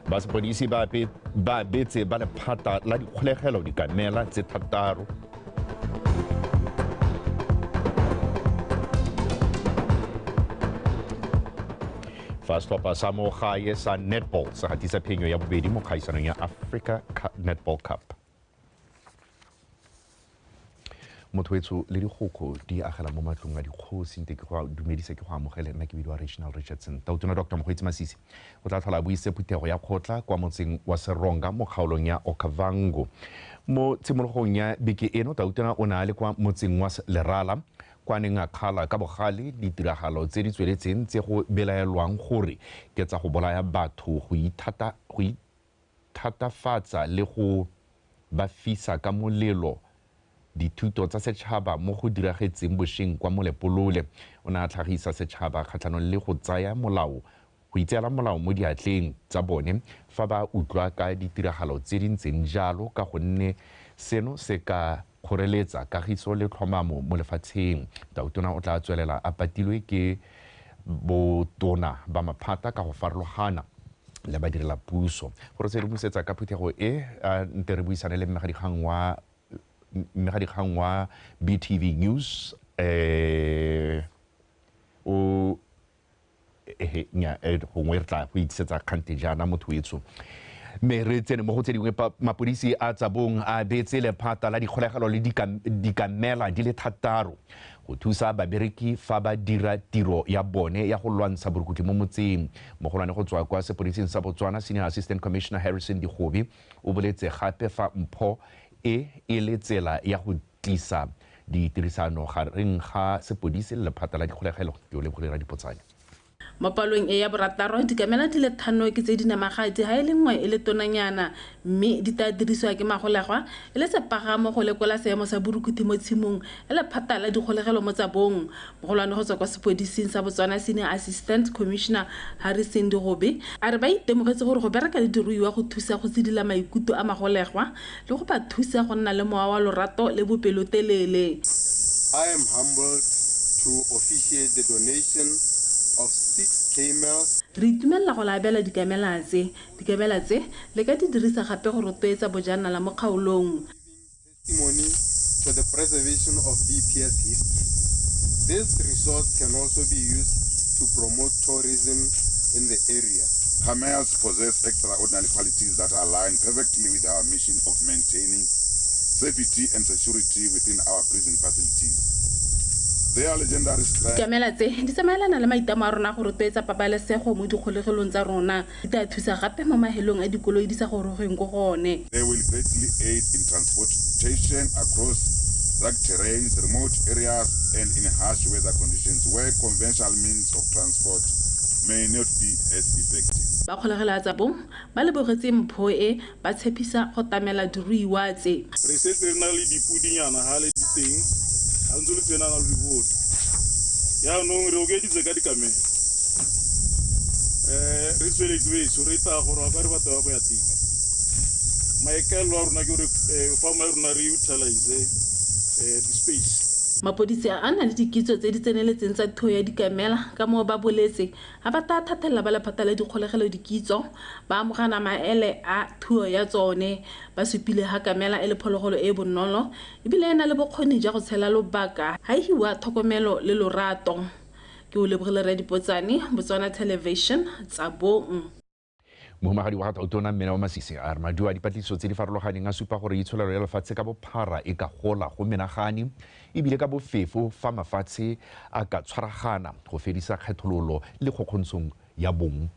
ba sepodisi ba betse ba lephata la dikgolegelo dikamela tse 6. Fa setlhopha sa mo gae sa netball sa gatisa phenyo ya bobedi mo kgaisanong ya Africa Netball Cup. Motho le dikgoko di agela mo matlong a dikgosi nte ke go dumedisa ke go amogela nna ke bidiwa Reginald Richardson. Tautona Dr. Mokgweetsi Masisi o tla tlhola buise phuthego ya kgotla kwa motseng wa Seronga mo kgaolong ya Okavango. Mo tshimologong ya beke eno tautona o na le kwa motseng wa Lerala kwa neng a kgala ka bogale ditiragalo tse di tsweletseng tse go belaelwang gore ke tsa go bolaya batho go ithatafatsa le go ba fisa ka molelo dithuto tsa setšhaba mo go diragetseng bošeng kwa Molepolole. O ne a tlhagisa setšhaba kgatlhanong le go tsaya molao go itseela molao mo diatleng tsa bone fa ba utlwa ka ditiragalo tse di ntseng jalo ka gonne seno se ka kgoreletsa kagiso le tlhomamo mo lefatsheng. Tautona o tla tswelela a patilwe ke botona ba maphata ka go farologana le badirela puso. Gore se re busetsa ka phuthego nte re buisane le mmegadikgang wa BTV News gongwe re tla go itisetsa kgante jaana motho mme re tsene mo go tse dingwe mapodisi a tsabong a betse lephata la dikgolegelo le dikamela di le 6 go thusa babereki fa ba dira tiro ya bone ya go lwantsha borukutli mo motseng. Mogolwane go tswa kwa sepodising sa Botswana Senior Assistant Commissioner Harrison Dikgobe o boletse gape fa mpho e le tsela ya go tlisa ditirisano gareng ga sepodisi le lephata la dikgolegelo. Ke o lebogela dipotsane. Mapalong ya borataro dikamela di le 5 ke tse di namagadi ha ile nngwe e le tonanyana mme di ta dirisiwa ke magolegwa e le sepagamo go lekola seemo sa borukuthi mo tshimong e le phata la dikgolegelo mo tsabong. Mogolwane go tswa kwa sepodising sa Botswana Senior Assistant Commissioner Harrison Dikgobe a re ba itemogetse gore go bereka le diruiwa go thusa go sedila maikutlo a magolegwa le go ba thusa go nna le mowa wa lorato le bopelotelele. I am humbled to officiate the donation of 6 camels. Re itumella go labela dikamela tse le ka di dirisa gape go rotloetsa bojanala mo kgaolong. Testimony for the preservation of BPS history. This resource can also be used to promote tourism in the area. Camels possess extraordinary qualities that align perfectly with our mission of maintaining safety and security within our prison facilities. Dikamela tse di tsamaelana le maitamo a rona go rotloetsa pabalesego mo dikgolegelong tsa rona di tla thusa gape mo mahelong a dikoloi di sa gorogeng go gone. They will greatly aid in transportation across rugged terrains, remote areas and in harsh weather conditions where conventional means of transport may not be as effective. Ba kgolegela tsabong ba lebogetse mpho ba tshepisa go tamela diruiwa tse. Re setse re na le dipudinyana ha le diteng a ntse le tsena na le diboto ya no re o geditse ka dikamela re tsweletse beso re ta gore ba re batho ba go ya teng maikelo a rona ke gore fa mo rona re utilize the space. Mapodisi a na le dikitso tse di tseneletseng tsa thuo ya dikamela ka mo ba boletse a ba ta thathela ba lephata la dikgolegelo dikitso ba amogana maele a thuo ya tsone ba supile ha kamela e le phologolo e bonolo ebile e na le bokgoni ja go tshela lobaka ha hiwa tlhokomelo le lorato. Ke o lebogela re dipotsane Botswana Television tsabong. Mohumagadi wa Tautona Mmena wa Masisi a re maduo a dipatlisiso tse di farologaneng a supa gore itsholelo ya lefatshe ka bophara e ka gola go menagane ebile ka bofefo fa mafatshe a ka tshwaragana go fedisa kgethololo le kgokgontshong ya bong.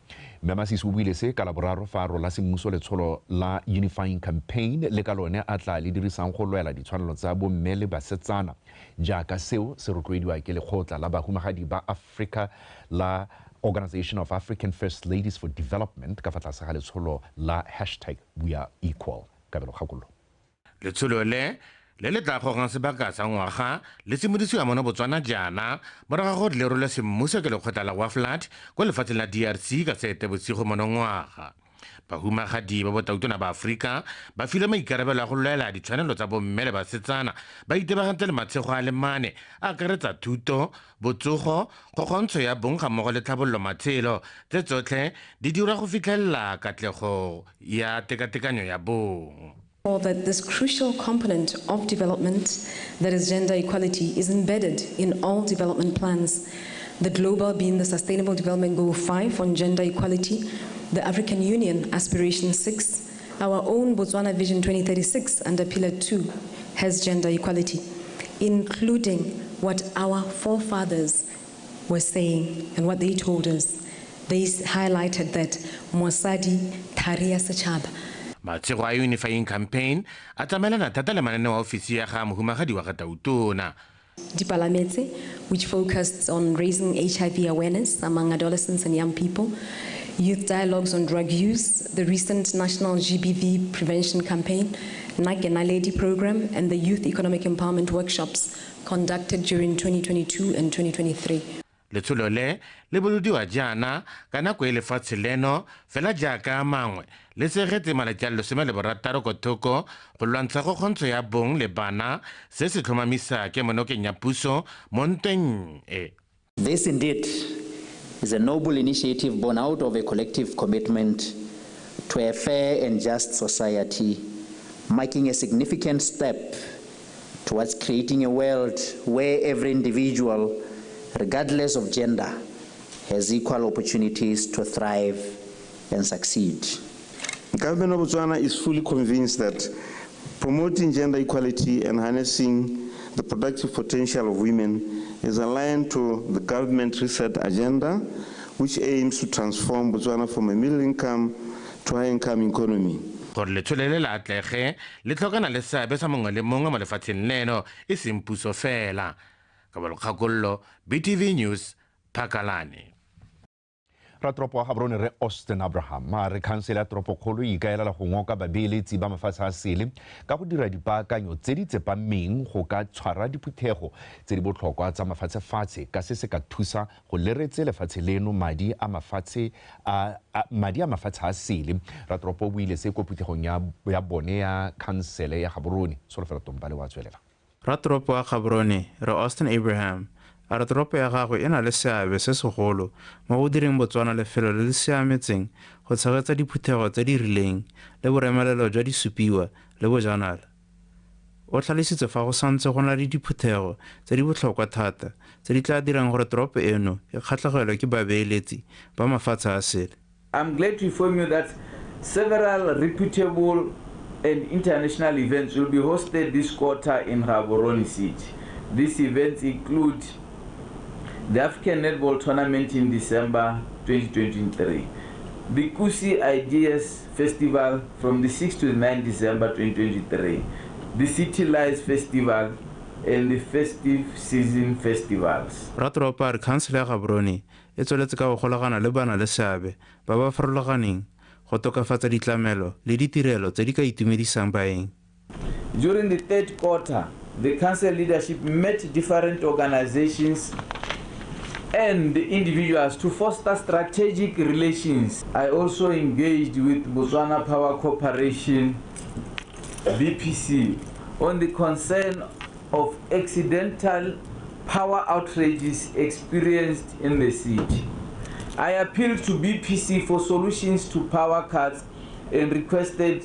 Mme Masisi o buile se ka laboraro fa a rola semmuso letsholo la Unifying Campaign le ka lone a tla le dirisang go lwela ditshwanelo tsa bomme le basetsana jaaka seo se rotloediwa ke lekgotla la bahumagadi ba Africa la Organization of African First Ladies for Development ka fa tlase ga letsholo la #WeAreEqual. Kabelo Kgakolo. Letsholo le tla gogang sebaka sa ngwaga le simodisiwa mo Botswana jaana morago go lerolwa semmuso ke lekgotla la Waflat kwa lefatsheng la DRC ka Seetebosigo monongwaga. bahumagadi ba botautona ba Afrika ba file maikarabelo a go lwela ditshwanelo tsa bomme le basetsana ba itebagantse le matshego a le mane a akaretsa thuto, botsogo, kgogontsho ya bong ga mmogo le tlhabololo matshelo tse tsotlhe di dira go fitlhelela katlego ya tekatekanyo ya bong. That this crucial component of development, that is gender equality, is embedded in all development plans. The global being the Sustainable Development Goal 5 on gender equality, the African Union Aspiration 6, our own Botswana Vision 2036 under Pillar 2 has gender equality, including what our forefathers were saying and what they told us. They highlighted that Mosadi Tharia Sechaba. Matshego a Unifying Campaign a tsamaelana thata le mananeo a ofisi ya ga mohumagadi wa Gatautona. Dipalametse, which focused on raising HIV awareness among adolescents and young people, youth dialogues on drug use, the recent National GBV Prevention Campaign, NAKO Lady program, and the Youth Economic Empowerment Workshops conducted during 2022 and 2023. Letsholo le bolodiwa jaana ka nako e lefatshe leno fela jaaka mangwe le segetse malatsi a 16 ko thoko go lwantsha kgogontsho ya bong le bana se se tlhomamisa ke monokeng ya puso mo ntweng e. This indeed is a noble initiative born out of a collective commitment to a fair and just society, marking a significant step towards creating a world where every individual, regardless of gender, has equal opportunities to thrive and succeed. The government of Botswana is fully convinced that promoting gender equality and harnessing the productive potential of women is aligned to the government reset agenda, which aims to transform Botswana from a middle income to high income economy. Gore letsholo le la atlege le tlhokana le seabe sa mongwe le mongwe mo lefatsheng leno e seng puso fela. Ka bolokgakololo BTV News Phakalane. Ratropo Gaborone re Austin Abraham re khansele ya toropokgolo e ikaelela go ngoka babeeletsi ba mafatshe a sele ka go dira dipaakanyo tse di tsepameng go ka tshwara diphuthego tse di botlhokwa tsa mafatshe ka se se ka thusa go leretse lefatshe leno madi a mafatshe a sele. Ratropo o ile se ko phuthegong ya bone ya khansele ya Gaborone Solofela Tombale wa tswelela. Ratropo ya Gaborone re Austin Abraham a re toropo ya gagwe e na le seabe se segolo mo go direng Botswana lefelo le le siametseng go tshegetsa diphuthego tse di rileng le boremelelo jwa disupiwa le bojanala. O tlhalositse fa go santse go na le diphuthego tse di botlhokwa thata tse di tla dirang gore toropo eno e kgatlhegelwe ke babeeletsi ba mafatshe a sele. I'm glad to inform you that several reputable and international events will be hosted this quarter in Gaborone City. These events include the African Netball Tournament in December 2023, the Kusi Ideas Festival from the 6th to the 9th December 2023, the City Lights Festival, and the Festive Season Festivals. Ratropa re khansele ya Gaborone e tsweletse ka go golagana le bana le seabe ba ba farologaneng go tokafatsa ditlamelo le ditirelo tse di ka itumedisang baeng. During the third quarter, the council leadership met different organizations and individuals to foster strategic relations. I also engaged with Botswana Power Corporation, BPC, on the concern of accidental power outages experienced in the city. I appealed to BPC for solutions to power cuts and requested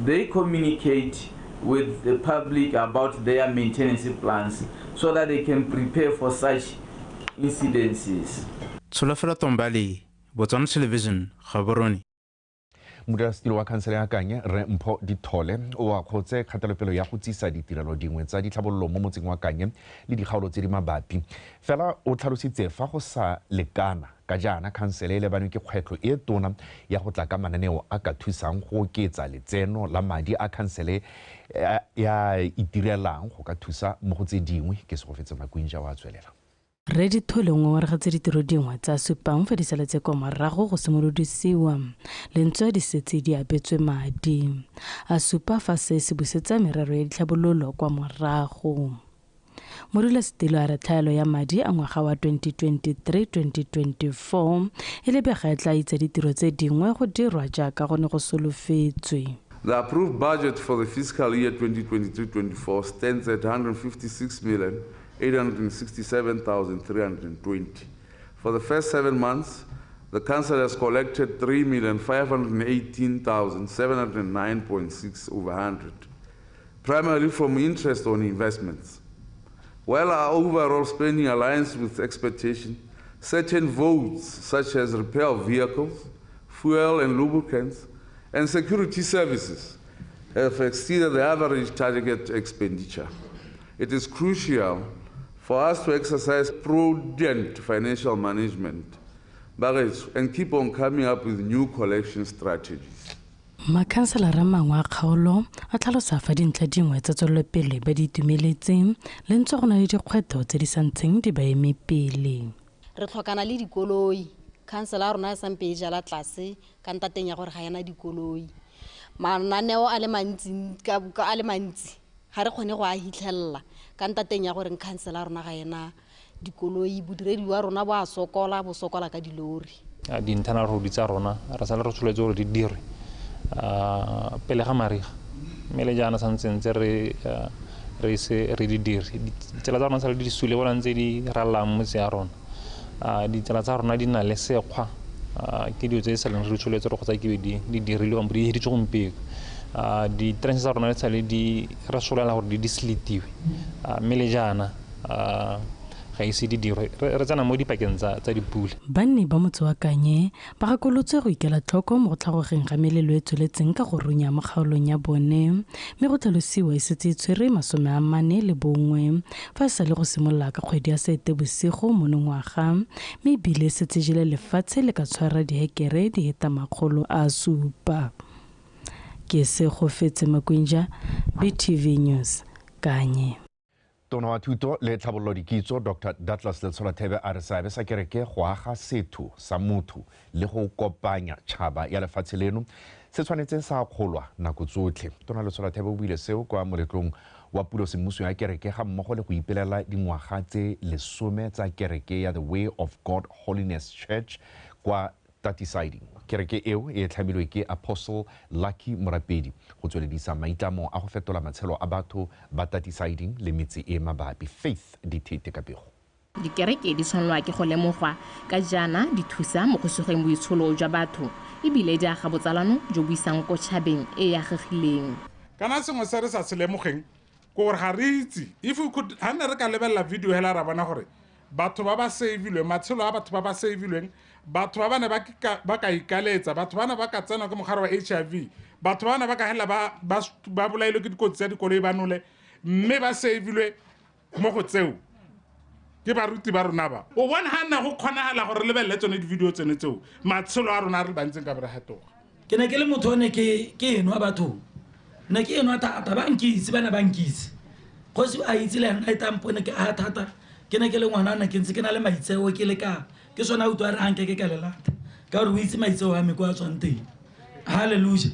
they communicate with the public about their maintenance plans so that they can prepare for such incidences. Solofela Tombale, Botswana Television, Gaborone. Modulasetilo wa khansele ya Kanye re Mpho Dithole o a khotse kgatelopele ya go tsisa ditirelo dingwe tsa ditlhabololo mo motseng wa Kanye le dikgaolo tse di mabapi. Fela o tlhalositse fa go sa lekana ka jana khansele le bana ke kgwetlo e tona ya go tla ka mananeo a ka thusang go oketsa letseno la madi a khansele ya itirelang go ka thusa mo go tse dingwe ke se go fetse makwinja wa tswelela. Re Dithole ngwe wa re gatse ditiro dingwe tsa supang fa di saletse ko morago go simolodisiwa lentswe di setse di abetswe madi a supa fa se se busetsa merero ya ditlhabololo kwa morago. modulasetilo a re tlhaelo ya madi a ngwaga wa 2023-2024 e lebega e tla itse ditiro tse dingwe go dirwa jaaka go ne go solofetswe. The approved budget for the fiscal year 2023-24 stands at 156,867,320. For the first 7 months, the Council has collected 3,518,709.6 over 100, primarily from interest on investments. While our overall spending aligns with expectation, certain votes, such as repair of vehicles, fuel and lubricants, and security services, have exceeded the average target expenditure. It is crucial for us to exercise prudent financial management and keep on coming up with new collection strategies. Makhanselara mangwe a kgaolo a tlhalosa fa dintlha dingwe tsa tswelelopele ba di itumeletseng le ntse go na le dikgwetlho tse di santseng di ba eme pele. Re tlhokana le dikoloi, khansela ya rona e sampe e jala tlase ka ntateng ya gore ga yana dikoloi. Mananeo a le mantsi ga re kgone go a hitlhelela ka ntateng ya gore khansela ya rona ga yana dikoloi. Bodiredi wa rona bo a sokola ka dilori. Di-internal road tsa rona re sa le re tshwanetse gore di dire pele ga mariga mme le jaana santsentse re di dire. Ditsela tsa rona sa le di sule bona ntse di rallang motse ya rona. Ditsela tsa rona di na le sekgwa ke dilo tse sa leng re tshwanetse go tsa ke di dirile go di hitse gompieno. Di-trenches tsa rona tsa le di re solela gore di slitiwe mme le jaana ga ise di dirwe re tsena mo dipakeng tsa dipula. Banni ba motse wa Kanye ba gakolotse go ikela tlhoko mo go tlhagogeng ga melelo e tsweletseng ka go runya mo kgaolong ya bone mme go tlhalosiwa e setse e tshwere 41 fa sa le go simolola ka kgwedi ya Seetebosigo monongwaga mme ebile setse jele lefatshe le ka tshwara dihekere di heta 700. Ke se go fetse Makwinja, BTV News, Kanye. Tona wa thuto le tlhabololo dikitso Dr. Douglas Letsholathebe a re seabe sa kereke go aga setho sa motho le go kopanya tšhaba ya lefatshe leno se tshwanetse sa kgolwa nako tsotlhe. Tona Letsholathebe o buile seo kwa moletlong wa pulosemmuso ya kereke ga mmogo le go ipelela dingwaga tse 10 tsa kereke ya The Way of God Holiness Church kwa Tatisiding. Kereke eo e tlhamilwe ke Apostle Lucky Morapedi go tsweledisa maitlamo a go fetola matshelo a batho ba Tatisiding le metse e mabapi. Faith Dithete ka pego. Dikereke di tshwanelwa ke go lemogwa ka jaana di thusa mo go sogeng boitsholo jwa batho ebile di aga botsalano jo bo isang ko tšhabeng e agegileng. Kana sengwe se re sa se lemogeng ko gore ga re itse if we could ha ne re ka lebelela video hela ra bona gore batho ba ba savilwe matshelo a batho ba ba savilweng batho ba bana ba ka ikaletsa batho bana ba ka tsena ke mogare wa HIV batho bana ba ka hela ba bolailwe ke dikotsi tsa dikoloi ba nole mme ba savilwe mo go tseo ke baruti ba rona ba o bona ha nna go kgonagala gore lebelele tsone di-video tsene tseo matshelo a rona a re bantseng ka berehetoga. Ke ne ke le motho one ke eno a batho ne ke eno a thata ba nkitse bana ba nkitse kgosi a itse le ena a itampone ke a thata ke ne ke le ngwanana ke ntse ke na le maitseo ke le ka ke sona o twa re hanke ke ka lelata ka gore o itse maitseo a me kwa tswang teng. Hallelujah.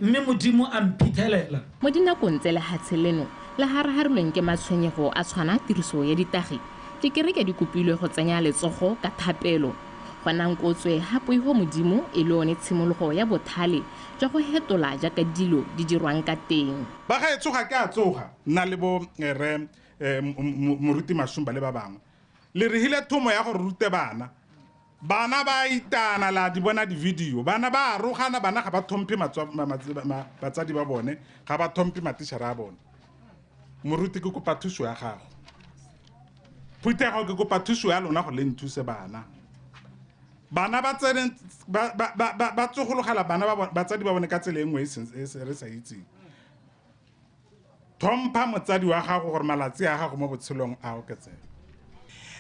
Mme modimo a mphithelela mo dinakong tse lehatshe leno le haraharilweng ke matshwenyego a tshwana tiriso ya ditagi dikereke di kopilwe go tsenya letsogo ka thapelo go nankotswe gapoigo modimo e le one tshimologo ya bothale jwa go hetola jaaka dilo di dirwang ka teng. Ba ga e tsoga ke a tsoga nna le bo re moruti Mashumba le ba bangwe le re hile thomo ya go rute bana ba itana la di bona di video bana ba arogana bana ga ba thompe batsadi ba bone ga ba thompe matishara a bone. Moruti ke kopa thuso ya gago phutego ke kopa thuso ya lona go le nthuse bana ba tsene ba tsogologela bana ba batsadi ba bone ka tsela engwe e re sa itseng. Thompa motsadi wa gago gore malatsi a gago mo botshelong a oketsega.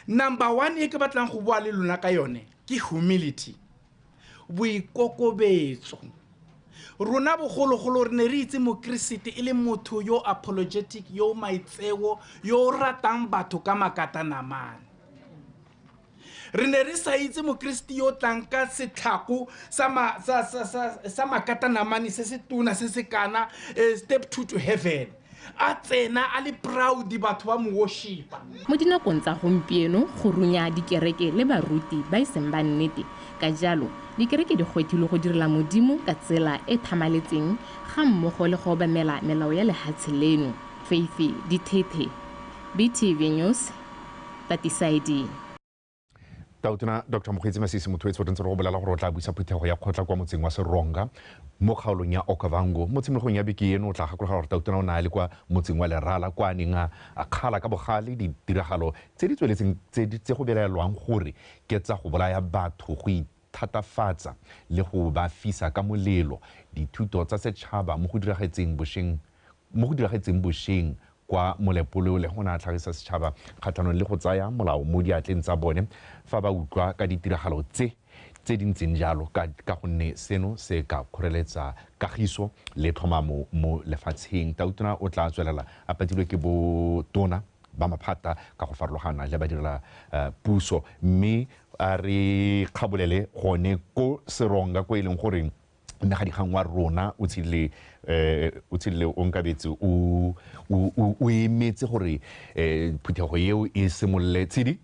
Number 1 e ke batlang go bua le lona ka yone ke humility, boikokobetso. Rona bogologolo re ne re itse mokristite e le motho yo apologetic yo maitseo yo ratang batho ka makatanamane. Re ne re sa itse mokristi yo tlang ka setlhako sa makatanamane se se tona se se kana step 2 to heaven. a tsena a le proud batho ba mo worshipa. Mo dinakong tsa gompieno go runya dikereke le baruti ba iseng ba nnete ka jalo dikereke di gwetilwe go direla modimo ka tsela e thamaletseng ga mmogo le go obamela melao ya lehatshe leno. Faith Dithethe, BTV News, Tatisaidi. Tautona Dr. Mokgweetsi Masisi motho etse bontse go bolela gore o tla buisa phuthego ya kgotla kwa motseng wa Seronga mo kgaolong ya Okavango mo tshimologong ya beke eno o tla gakologa gore Tautona o na le kwa motseng wa Lerala kwa neng a kgala ka bogale ditiragalo tse di tsweletseng tse go belaelwang gore ke tsa go bolaya batho go thatafatsa le go ba fisa ka molelo dithuto tsa setšhaba mo go diragetseng bošeng kwa molepolo le gona tlhagisa setšhaba kgatlhanong le go tsaya molao mo diatleng tsa bone fa ba utlwa ka ditiragalo tse di ntseng jalo ka gonne seno se ka kgoreletsa kagiso le tlhomamo mo lefatsheng. Tautona o tla tswelela a patilwe ke botona ba maphata ka go farologana le ba direla puso mme a re kgabolele gone ko Seronga ko e leng gore Mmegadikgang wa rona o tshile o nkabetse o emetse gore phuthego eo e simolole tshedi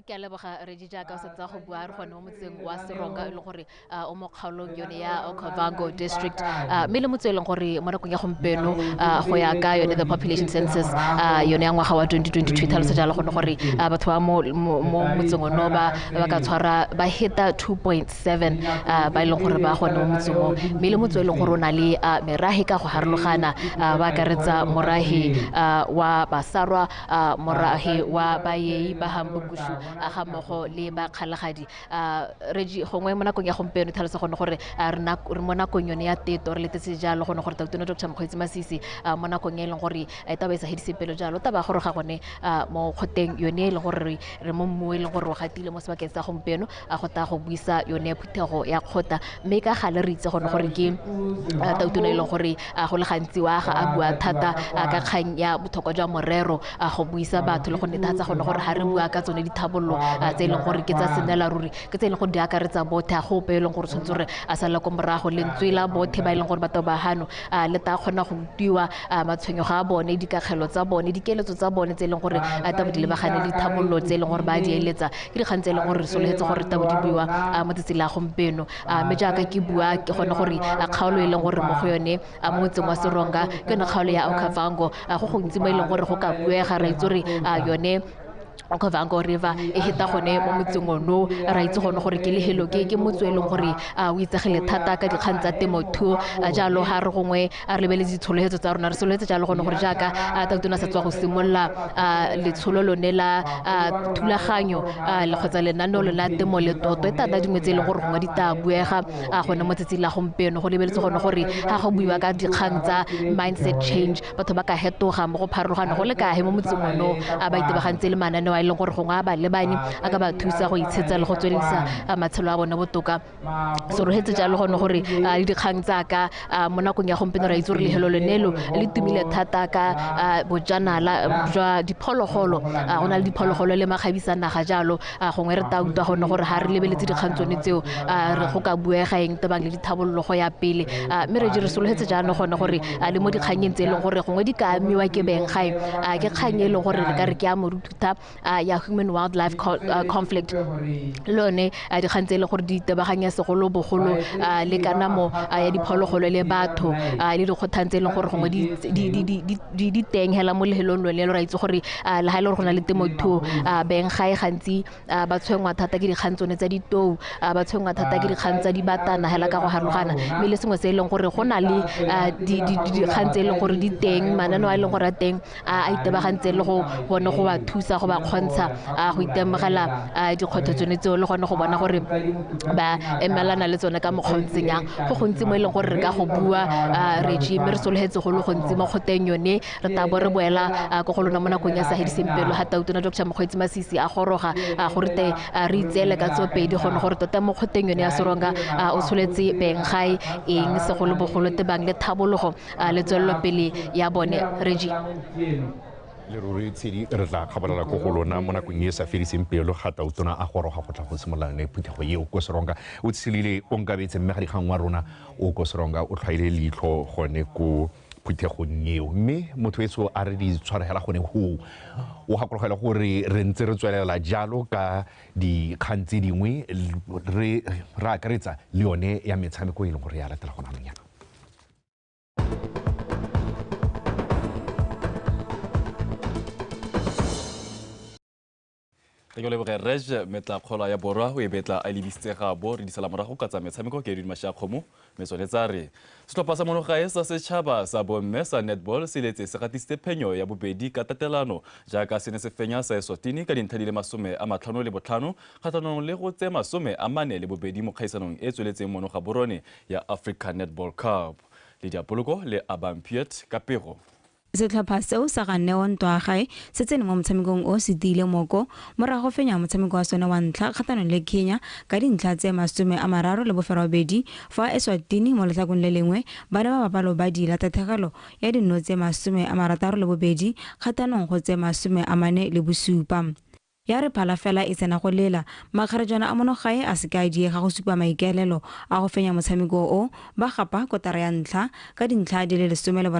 ke a leboga re di jaaka o setsa go bua re gone mo motseng wa Seronga e le gore o mo kgaolong yone ya Okavango district mme le motse e leng gore mo nakong ya gompieno go ya ka yone the population census yone ya ngwaga wa 2022 tlhalosa jalo gone gore batho ba mo motseng ono ba ka tshwara ba hita 2.7 ba e leng gore ba gone mo motseng o mme le motse e leng gore o na le merahi ka go harologana ba akaretsa morahi wa basarwa morahi wa bayei ba hambukushu ga mmogo le ba kgalagadi re gongwe mo nakong ya gompieno tlhalosa gone gore re mo nakong yone ya teto re letetse jalo gone gore Tautona Dr. Mokgweetsi Masisi mo nakong e leng gore taba e sa hedisepelo jalo taba gore ga gone mo kgoteng yone e leng gore re mo mmu e leng gore o gatile mo sebakeng sa gompieno go ta go buisa yone phuthego ya kgota mme ka gale re itse gone gore ke Tautona e leng gore go le gantsi wa ga a bua thata ka kgang ya botlhokwa jwa morero go buisa batho le go netefatsa gone gore ga re bua ka tsone dithabololo tse e leng gore ke tsa senela ruri ke tse e leng gore di akaretsa bothe a gope e leng gore tshwanetse gore a sala ko morago lentswe la bothe ba e leng gore batho ba hano le ta kgona go tiwa matshwenyego a bone dikagelo tsa bone dikeletso tsa bone tse e leng gore tabo di lebagane dithabololo tse e leng gore ba di eletsa ke dikgang tse e leng gore re sologetse gore tabo di buiwa mo tsatsi la gompieno mme jaaka ke bua ke gone gore kgaolo e leng gore mo go yone mo motseng wa Seronga ke yone kgaolo ya Okavango go gontsi mo e leng gore go ka buega ra itse gore yone Okavango River e hita gone mo motseng ono ra itse gone gore ke lehelo ke motse e leng gore o itsegile thata ka dikgang tsa temothuo jalo ha re gongwe a re lebeletse ditsholetso tsa rona re soletse jalo gone gore jaaka Tautona sa tswa go simolola letsholo lone la thulaganyo le kgotsa lenaneo la temo le toto e tata dingwe tse e leng gore gongwe di ta buega gone mo tsatsi la gompieno go lebeletse gone gore ga go buiwa ka dikgang tsa mindset change batho ba ka hetoga mo go pharologana go le kae mo motseng ono ba itebagantse le mananeo a e leng gore gongwe a ba lebane a ka ba thusa go itshetsa le go tswelelisa matshelo a bone botoka so re hetse jalo gone gore le dikgang tsaka mo nakong ya gompieno ra itse gore lehelo lenelo le tumile thata ka bojanala jwa diphologolo go na le diphologolo le magabisanaga jalo gongwe re ta utlwa gone gore ga re lebeletse dikgang tsone tseo re go ka buega eng tabang le dithabololo go ya pele mme re re sologetse jaanong gone gore le mo dikganyeng tse e leng gore gongwe di ka amiwa ke beng gae ke kgang e leng gore re ka re ke a moruthuta ya human wildlife conflict lone dikgang tse e leng gore di itebaganya segolo bogolo le kanamo ya diphologolo le batho le dikgothang tse e leng gore gongwe di teng hela mo lehelong lone ra itse gore le ha e le gore go na le temothuo beng gae gantsi ba tshwengwa thata ke dikgang tsone tsa ditou ba tshwengwa thata ke dikgang tsa dibatana hela ka go harologana mme le sengwe se e leng gore go na le dikgang tse e leng gore di teng mananeo a e leng gore a teng a itebagantse le go bone go ba thusa go ba kgontsha go itemogela dikgwetlho tsone tseo le gone go bona gore ba emelana le tsone ka mokgontseng yang go gontsi mo e leng gore re ka go bua regime re sologetse go le gontsi mo kgoteng yone re tabo re boela go go lona mo nakong ya Sahedi-Sempelo ga tautona Dr. Mokgweetsi Masisi a goroga gore te re itseele ka tsopedi gone gore tota mo kgoteng yone ya Seronga o tsholetse benggai eng segolobogolo tebang le thabologo le tswelelopele ya bone Regi. le ruri tshedi re tla kgabalela ko go lona mo nakong e sa fediseng pelo ga tautona a goroga go tla go simolana le phuthego eo ko Seronga o tshilile o nkabetse mme ga dikgang wa rona o ko Seronga o tlhaile leitlho gone ko phuthegong eo mme motho etso a re di tshwaragela gone go o gakologela gore re ntse re tswelela jalo ka dikgang tse dingwe re akaretsa le yone ya metshameko e leng gore ya latela gona monyana. Re leboge Reg metla kgola ya borwa o e betla a lebisitse ga bo re disala morago ka tsa metshameko ke di masha kgomo metsonetsa re setlhopha sa monogae sa setšhaba sa bomme sa netball se letse se gatisitse phenyo ya bobedi ka tatelano jaaka se ne se fenya sa Eswatini ka dintlha di le 55 kgatlhanong le go tse 42 mo kgaisanong e tsweletseng monoga borone ya Africa Netball Cup le diapoloko le Abampiet ka pego. Setlhopha seo sa ga Neo Ntwagae se tsene mo motshamekong o se tile moko morago fenya motshameko wa sone wa ntlha kgatlhanong le Kenya ka dintlha tse 32 fa Eswatini mo letlhakong le lengwe ba ne ba bapalo ba dila tathegelo ya dino tse 62 kgatlhanong go tse 47. Ya re phala fela e tsena go lela makgarejana a monogae a se ka diega go supa maikaelelo a go fenya motshameko o ba gapa kotara ya ntlha ka dintlha di le 16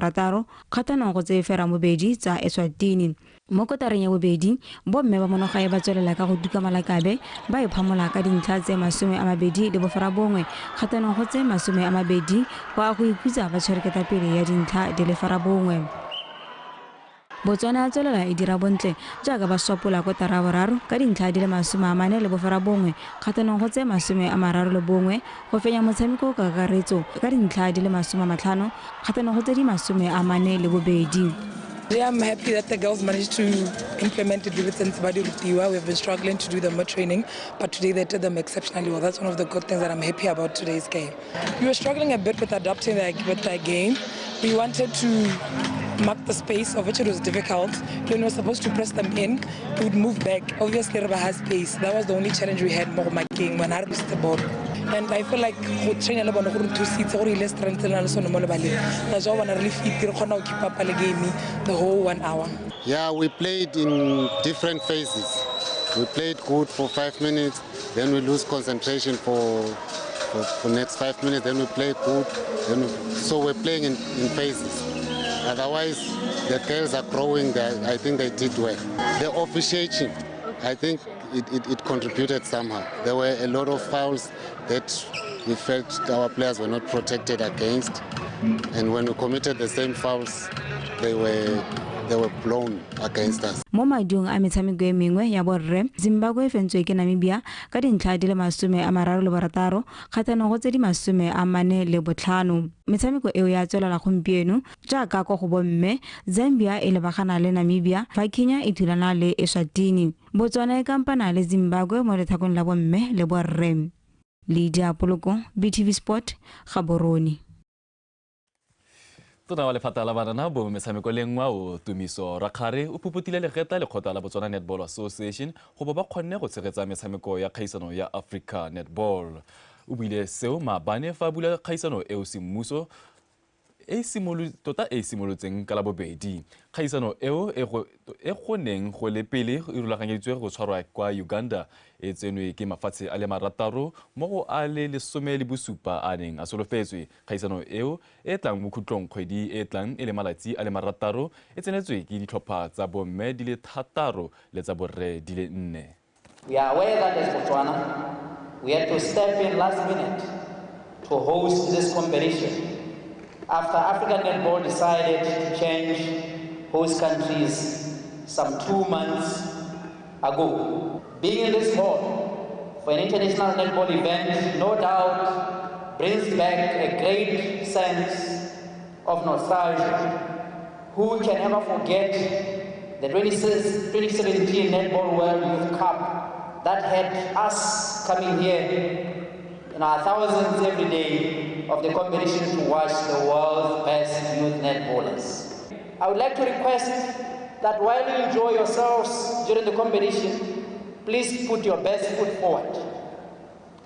kgatlhanong go tse fera mobedi tsa Eswatini. Mo kotareng ya bobedi bomme ba monogae ba tswelela ka go duka malakabe ba iphamola ka dintlha tse 21 kgatlhanong go tse 20 go a go ikhutsa ba tshwereketa pele ya dintlha di le 1. Botswana a tswelela e dira bontle jaaka ba swapola kotara ya boraro ka dintlha di le 41 kgatlhanong go tse 31 go fenya motshameko ka kakaretso ka dintlha di le 50 kgatlhanong go tse di 42. I'm happy that the girls managed to implement it with Nsibadi Rutiwa. We've been struggling to do the more training, but today they did them exceptionally well. That's one of the good things that I'm happy about today's game. We were struggling a bit with adapting with the game. We wanted to mark the space, of which it was difficult. When we were supposed to press them in, we would move back. Obviously, Reba has space. That was the only challenge we had more marking when I missed the ball. And I feel like training a lot of 2 seats, or less strength, and also no more. That's why I really fit keep up the game the whole 1 hour. Yeah, we played in different phases. We played good for 5 minutes, then we lose concentration for next 5 minutes, then we play good. So we're playing in phases. Otherwise, the girls are growing. I think they did well. The officiating, I think it contributed somehow. There were a lot of fouls that we felt our players were not protected against. And when we committed the same fouls, they were blown against us. Mo madung a metshameko e mengwe ya borre Zimbabwe e fentswe ke Namibia ka dintlha di le 36 kgatlhanong go tse di 45. Metshameko eo ya tswelela gompieno jaaka go bomme Zambia e lebagana le Namibia fa Kenya e thulana le Eswatini. Botswana e kampana le Zimbabwe mo lethakong la bomme le borre. Lydia Poloko, BTV Sport, Gaborone. Tona wa lephata la banana bo metshameko le ngwa o tumiso rakgare o puputile legeta le kgotla la Botswana Netball Association go ba kgonne go tshegetsa metshameko ya kgaisano ya Africa Netball. O buile seo maabane fa bula kgaisano e o semmuso e simolotseng ka la bobedi. Kgaisano eo e goneng go le pele e rulaganyeditswe go tshwarwa kwa Uganda e tsenwe ke mafatshe a le 6 mo go a le 17 a neng a solofetswe. Kgaisano eo e tlang mo khutlong kgwedi e tlang e le malatsi a le 6 e tsenetswe ke ditlhopha tsa bomme di le 6 le tsa borre di le 4. We are aware that as Botswana, we had to step in last minute to host this competition after African Netball decided to change host countries some 2 months ago. Being in this hall for an international netball event, no doubt, brings back a great sense of nostalgia. Who can ever forget the 2017 Netball World Youth Cup that had us coming here in our thousands every day of the competition to watch the world's best youth netballers. I would like to request that while you enjoy yourselves during the competition, please put your best foot forward.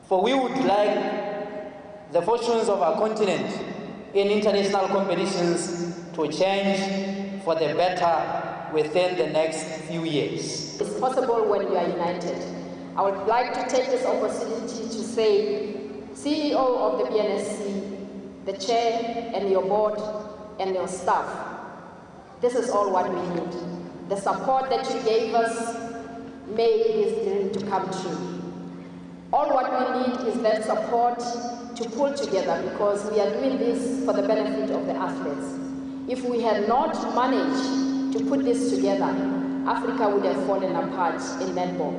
For we would like the fortunes of our continent in international competitions to change for the better within the next few years. It's possible when you are united. I would like to take this opportunity to say, CEO of the BNSC, the chair and your board and your staff, this is all what we need. The support that you gave us made this dream to come true. All what we need is that support to pull together, because we are doing this for the benefit of the athletes. If we had not managed to put this together, Africa would have fallen apart in netball.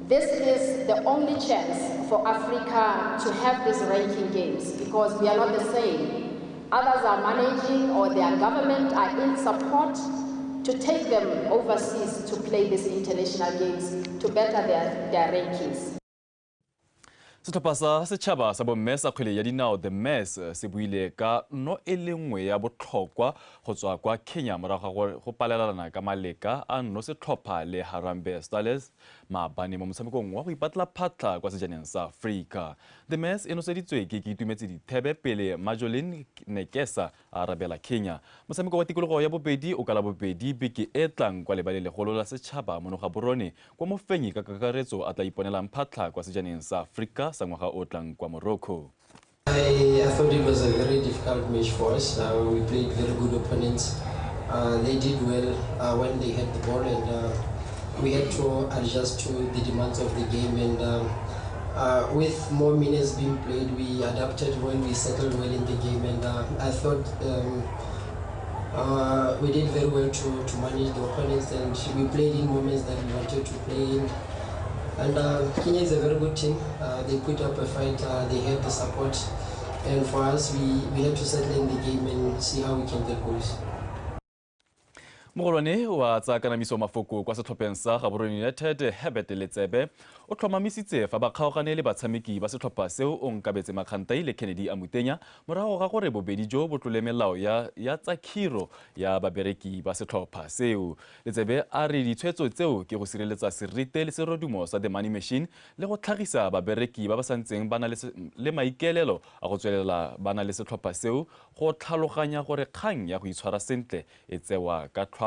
This is the only chance for Africa to have these ranking games, because we are not the same. Others are managing, or their government are in support to take them overseas to play these international games to better their rankings. Setlhopha sa setšhaba sa bomme sa kgwele ya dinao the MES se buile ka no e le nngwe ya botlhokwa go tswa kwa Kenya morago go palelana ka maleka a no setlhopha le Harambee Starlets maabane mo motshamekong wa go ipatla phatla kwa sejaneng sa Afrika. The MES e noseditswe ke itumetse dithebe pele Majolin Nekesa a arabela Kenya. Motshameko wa tikologo ya bobedi o ka la bobedi beke e tlang kwa lebale legolo la setšhaba mo Gaborone kwa mofenyi ka kakaretso a tla iponelang phatla kwa sejaneng sa Afrika sa ngwaga o tlang kwa Morocco. I thought it was a very difficult match for us. We played very good opponents. They did well when they had the ball, and we had to adjust to the demands of the game. And with more minutes being played, we adapted well, we settled well in the game, and I thought we did very well to manage the opponents, and we played in moments that we wanted to play in. And Kenya is a very good team. They put up a fight, they had the support, and for us, we had to settle in the game and see how we can get goals. Mogolwane wa tsa kanamiso mafoko kwa setlhopheng sa Gaborone United Herbert Letsebe o tlhomamisitse fa ba kgaogane le batshameki ba setlhopha seo o nkabetse Makgantai le Kennedy a Mutenya morago ga gore bobedi jo bo tlole melao ya tsa khiro ya babereki ba setlhopha seo. Letsebe a re ditshwetso tseo ke go sireletsa serite le serodumo sa the money machine le go tlhagisa babereki ba ba santseng bana le maikelelo a go tswelela bana le setlhopha seo go tlhaloganya gore kgang ya go itshwara sentle e tsewa ka tlhoafalo.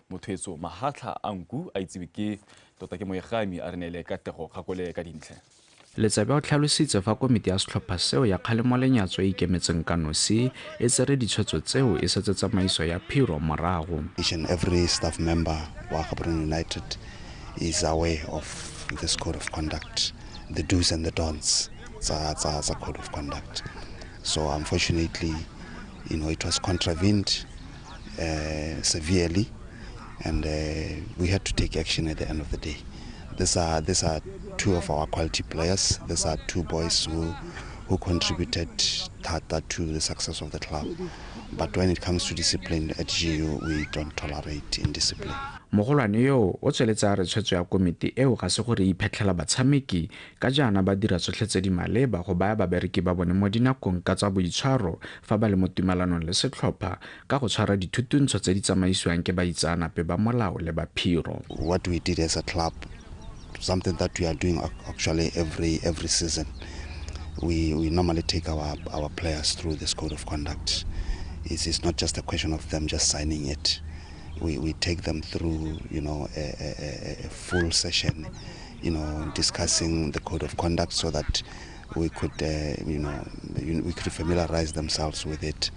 Mothwetso Mahatla a nku a itsewe ke tota ke moegami a re neele katego kgakole ka dintlha. Letsebe o tlhalositse fa komiti ya setlhopha seo ya kgalemo lenyatso e ikemetseng ka nosi e tsere ditshwetso tseo e setse tsamaiso ya phiro morago. Each and every staff member wa Gaborone United is aware of this code of conduct, the do's and the don'ts tsa code of conduct. So unfortunately, it was contravened severely, and we had to take action at the end of the day. These are two of our quality players. These are two boys who contributed to the success of the club. But when it comes to discipline at GU, we don't tolerate indiscipline. Mogolwane yo o tsweletsa re tshwetso ya komiti eo ga se gore iphetlhela batshameki ka jaana ba dira tsotlhe tse di maleba go baya babereki ba bone mo dinakong ka tsa boitshwaro fa ba le mo tumalanong le setlhopha ka go tshwara dithutuntsho tse di tsamaisiwang ke baitsanape ba molao le ba phiro. What we did as a club, something that we are doing actually every season, we normally take our players through this code of conduct. It's not just a question of them just signing it. We take them through, a full session, discussing the code of conduct so that we could, we could familiarize themselves with it.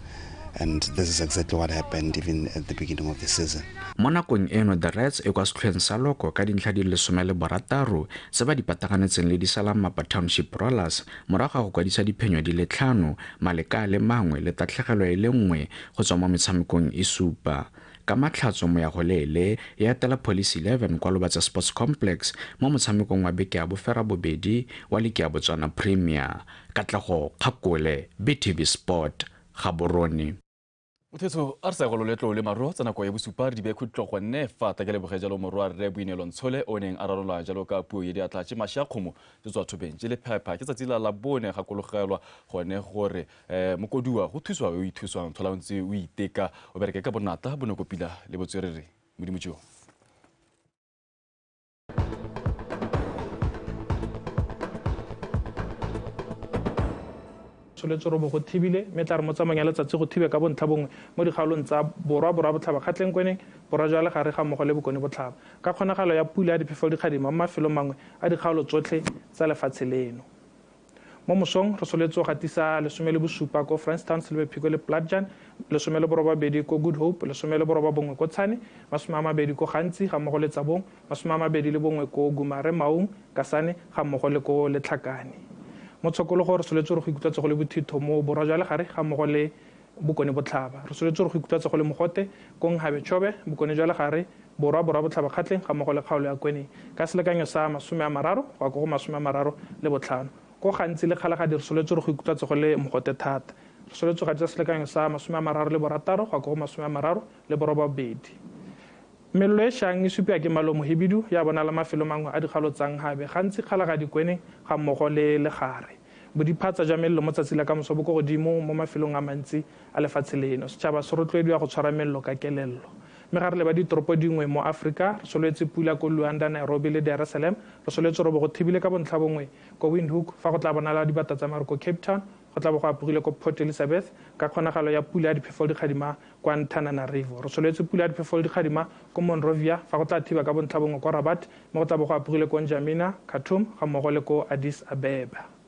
And this is exactly what happened even at the beginning of the season. Mo nakong eno the Reds e kwa setlhopheng sa Loko ka dintlha di le 16 tse ba di pataganetseng le di Salamapa Township Rollers morago go kwadisa diphenyo di le 5 maleka le mangwe le tatlhegelo e le nngwe go tswa mo metshamekong e supa. Ka matlhatso mo ya go lele ya tela Police 11 kwa Lobatse Sports Complex mo motshamekong wa beke ya bofera bobedi wa Ligi ya BOTSWANA Premier. Katlego Kgakole, BTV Sport, Gaborone. Mothetso a re sa go letlo le maro tsana kwa ya bosupa di be khutlo go nne fa ta ke le bogejalo morwa re buinelo ntshole o neng a rarola jalo ka puo ye di atla tse masha kgomo tse tswa thobeng le phepha ke tsatsila la bone ga kologelwa gone gore mokodiwa go thuswa o ithuswang thola ntse o iteka o bereke ka bonata bonokopila le botswerere modimotšo tshwanetse go go thibile mme tla re mo tsamanya letsatsi go thibe ka bontlha bongwe mo dikgaolong tsa borwa botlhaba kgatleng kweneng borwa jwa le gare ga mmogo le bokone botlhaba ka kgonagalo ya pula ya diphefo dikgadima mo mafelong mangwe a dikgaolo tsotlhe tsa lefatshe leno mo mosong re soletse go gatisa 17 ko Frankstown Silverpico le Platjan 12 ko Good Hope 11 ko Tshwane 20 ko Gantsi ga mmogo le Tsabong 21 ko Gumare Maung Kasane ga mmogo le ko Letlhakane mo tshokologo re soletse re go ikutla go le bothitho mo borwa jwa le gare ga mmogo le bokone botlhaba re soletse re go ikutla go le mogote ko Nghabe Chobe bokone jwa le gare borwa botlhaba kgatleng ga mmogo le kgaolo ya kweneng ka selekanyo sa 30 go go 35 ko Gantsi le kgalagadi re soletse re go ikutla go le mogote thata re soletse ga tsa selekanyo sa 36 go go 32 mello e shang e supia ke malomo hebidu ya bona la mafelo mangwe a dikgalo tsang Nghabe gantsi kgalagadi kweneng ga mmogo le legare bodiphatsa jwa mello mo tsatsila ka moso boko godimo mo mafelong a mantsi a lefatshe leno setšhaba se rotloediwa go tshwara mello ka kelello mme ga re leba ditoropo dingwe mo Afrika re soletse pula ko Luanda Nairobi le Dar es Salaam re soletse go thibile ka bontlha bongwe ko Windhoek fa go tla bonala dibata tsa mare ko Cape Town go tla bo go apogile ko Port Elizabeth ka kgonagalo ya pula ya diphefo dikgadima kwa Antananarivo re soletse pula ya diphefo dikgadima ko Monrovia fa go tla thiba ka bontlha bongwe ko Rabat mo go tla bo go apogile ko N'Djamena Khartoum ga mmogo le ko Addis Ababa